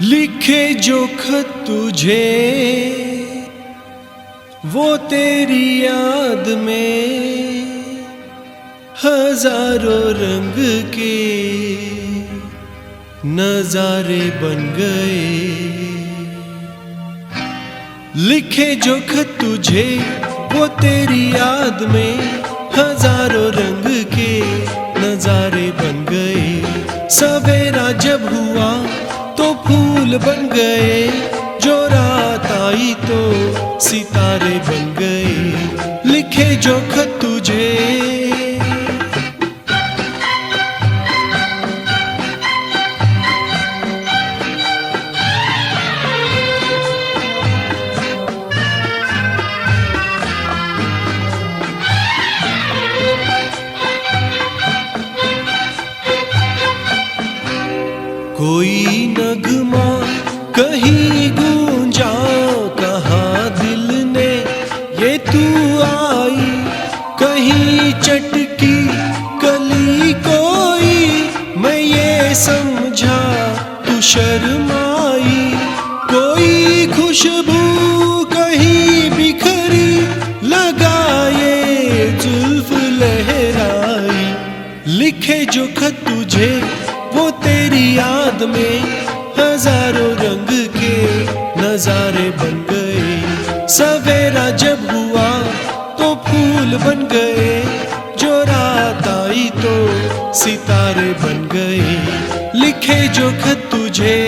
लिखे जो खत तुझे वो तेरी याद में हजारों रंग के नजारे बन गए। लिखे जो खत तुझे वो तेरी याद में हजारों रंग के नजारे बन गए। सवेरा जब हुआ तो फूल बन गए, जो रात आई तो सितारे बन गए। लिखे जो खत तुझे कोई नगमा कहीं गूंजा, कहाँ दिल ने ये तू आई। कहीं चटकी कली कोई, मैं ये समझा तू शर्माई। कोई खुशबू कहीं बिखरी, लगाए जुल्फ लहराई। लिखे जो खत तुझे वो तेरी याद में हजारों रंग के नजारे बन गए। सवेरा जब हुआ तो फूल बन गए, जो रात आई तो सितारे बन गए। लिखे जो खत तुझे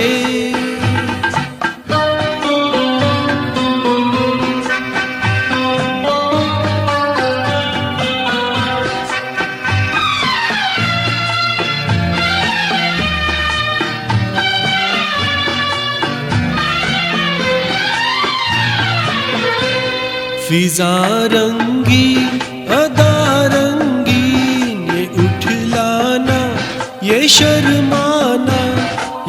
फिजा रंगी अदा रंगीन, ये उठलाना ये शर्माना,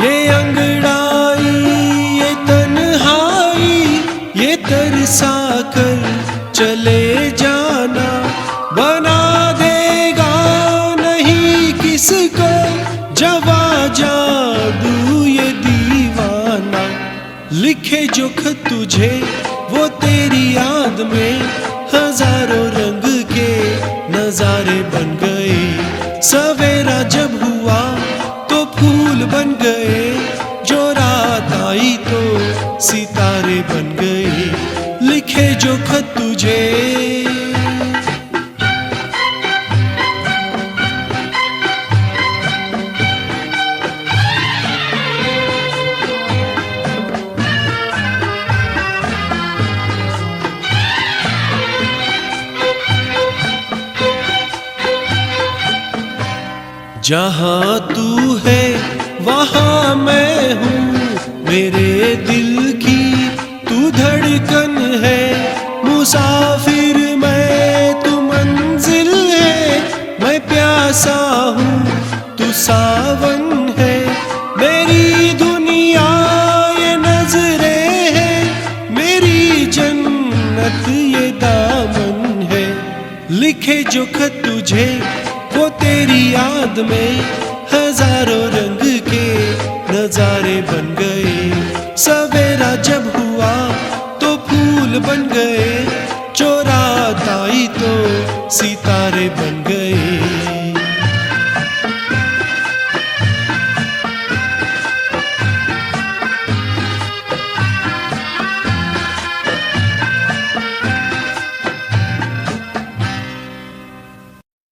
ये अंगड़ाई ये तन्हाई, ये तरसा कर चले जाना। बना देगा नहीं किसको जवा जादू ये दीवाना। लिखे जो खत तुझे वो तेरी याद में हजारों रंग के नजारे बन गए। सवेरा जब हुआ तो फूल बन गए, जो रात आई तो सितारे बन गए। लिखे जो खत तुझे जहाँ तू है वहाँ मैं हूँ, मेरे दिल की तू धड़कन है। मुसाफिर मैं तू मंजिल है, मैं प्यासा हूँ तू सावन है। मेरी दुनिया ये नजरें है, मेरी जन्नत ये दामन है। लिखे जो खत तुझे वो तेरी याद में हजारों रंग के नजारे बन गए। सवेरा जब हुआ तो फूल बन गए,